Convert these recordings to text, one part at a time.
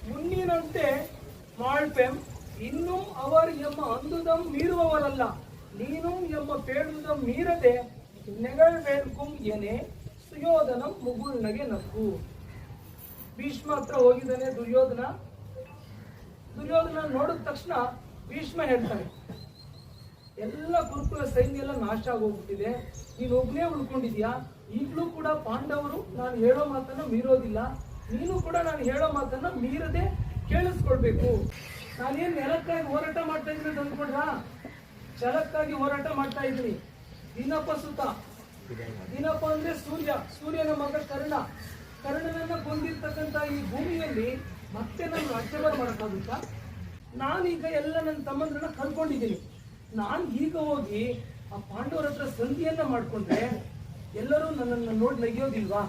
ಮುನ್ನಿನಂತೆ ಮಾಳ್ಪೆಂ ಇನ್ನೂ ಅವರ್ ಎಮ್ಮ ಅಂದುದಂ ಮೀರುವವರಲ್ಲ ನೀನು ಎಮ್ಮ ಪೇಳುದಂ ಮೀರದೆ ನೆಗಳ್ಬೇಡ್ಕುಂ ಏನೇ ಸುಯೋಧನಂ ಮುಗುಳ್ನಗೆ ನಕ್ಕು. ಭೀಷ್ಮ ಹತ್ರ ಹೋಗಿದ್ದಾನೆ ದುರ್ಯೋಧನ. ದುರ್ಯೋಧನ ನೋಡಿದ ತಕ್ಷಣ ಭೀಷ್ಮ ಹೇಳ್ತಾನೆ, ಎಲ್ಲ ಕುರುಕುಲ ಸೈನ್ಯ ಎಲ್ಲ ನಾಶ ಆಗೋಗ್ಬಿಟ್ಟಿದೆ, ನೀನು ಒಬ್ಬನೇ ಉಳ್ಕೊಂಡಿದ್ಯಾ. ಈಗಲೂ ಕೂಡ ಪಾಂಡವರು ನಾನು ಹೇಳೋ ಮಾತನ್ನ ಮೀರೋದಿಲ್ಲ, ನೀನು ಕೂಡ ನಾನು ಹೇಳೋ ಮಾತನ್ನ ಮೀರದೆ ಕೇಳಿಸ್ಕೊಳ್ಬೇಕು. ನಾನೇನ್ ನೆಲಕ್ಕಾಗಿ ಹೋರಾಟ ಮಾಡ್ತಾ ಇದ್ದೀನಿ ಅಂತ ಅಂದ್ಕೊಂಡ್ರ? ಛಲಕ್ಕಾಗಿ ಹೋರಾಟ ಮಾಡ್ತಾ ಇದ್ದೀನಿ. ದಿನಪ ಸುತ, ದಿನಪ ಅಂದ್ರೆ ಸೂರ್ಯ, ಸೂರ್ಯನ ಮಗ ಕರ್ಣ, ಕರ್ಣನನ್ನ ಕೊಂದಿರ್ತಕ್ಕಂಥ ಈ ಭೂಮಿಯಲ್ಲಿ ಮತ್ತೆ ನಾನು ರಾಜ್ಯಭಾರ ಮಾಡಕ್ಕಾಗುತ್ತಾ? ನಾನೀಗ ಎಲ್ಲ ನನ್ನ ತಮ್ಮಂದ್ರನ್ನ ಕಳ್ಕೊಂಡಿದ್ದೀನಿ. ನಾನು ಈಗ ಹೋಗಿ ಆ ಪಾಂಡವರ ಹತ್ರ ಸಂಧಿಯನ್ನ ಮಾಡ್ಕೊಂಡ್ರೆ ಎಲ್ಲರೂ ನನ್ನನ್ನು ನೋಡಿ ನಗಿಯೋದಿಲ್ವಾ?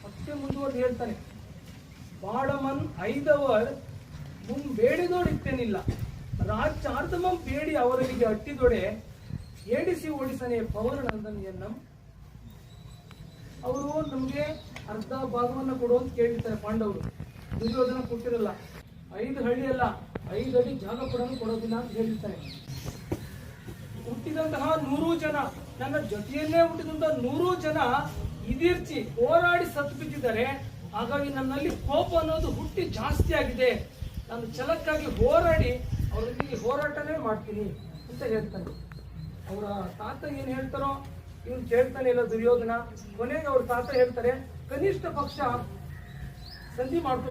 ಮತ್ತೆ ಮುಂದುವರೆದು ಹೇಳ್ತಾನೆ, ಬಾಳಮನ್ ಐದವರ್ ಬೇಡಿದೋಡಿತ್ತೇನಿಲ್ಲ ರಾಜ್ಯಾರ್ಧಮಂ ಬೇಡಿ ಅವರಿಗೆ ಅಟ್ಟಿದೊಡೆ ಏಡಿಸಿ ಓಡಿಸನೆ ಪವನನಂದನಿಯನ್ನಂ. ಅವರು ನಮ್ಗೆ ಅರ್ಧ ಭಾಗವನ್ನ ಕೊಡು ಅಂತ ಕೇಳಿರ್ತಾರೆ ಪಾಂಡವರು. ದುರ್ಯೋಧನ ಕೊಟ್ಟಿರಲ್ಲ. 5 ಹಳ್ಳಿ ಅಲ್ಲ, 5 ಅಡಿ ಜಾಗ ಕೊಡೋದಿಲ್ಲ ಅಂತ ಹೇಳಿರ್ತಾರೆ. ಹುಟ್ಟಿದಂತಹ 100 ಜನ, ನನ್ನ ಜೊತೆಯಲ್ಲೇ ಹುಟ್ಟಿದಂತಹ 100 ಜನ ಇದಿರ್ಚಿ ಹೋರಾಡಿ ಸತ್ತು ಬಿದ್ದಿದ್ದಾರೆ. ಹಾಗಾಗಿ ನನ್ನಲ್ಲಿ ಕೋಪ ಅನ್ನೋದು ಹುಟ್ಟಿ ಜಾಸ್ತಿ ಆಗಿದೆ. ನಾನು ಛಲಕ್ಕಾಗಿ ಹೋರಾಡಿ ಅವರಿಗೆ ಹೋರಾಟನೇ ಮಾಡ್ತೀನಿ ಅಂತ ಹೇಳ್ತಾನೆ. ಅವರ ತಾತ ಏನ್ ಹೇಳ್ತಾರೋ ಇವ್ನು ಕೇಳ್ತಾನೆ ಇಲ್ಲ ದುರ್ಯೋಧನ. ಕೊನೆಗೆ ಅವ್ರ ತಾತ ಹೇಳ್ತಾರೆ, ಕನಿಷ್ಠ ಪಕ್ಷ ಸಂಧಿ ಮಾಡ್ಕೊ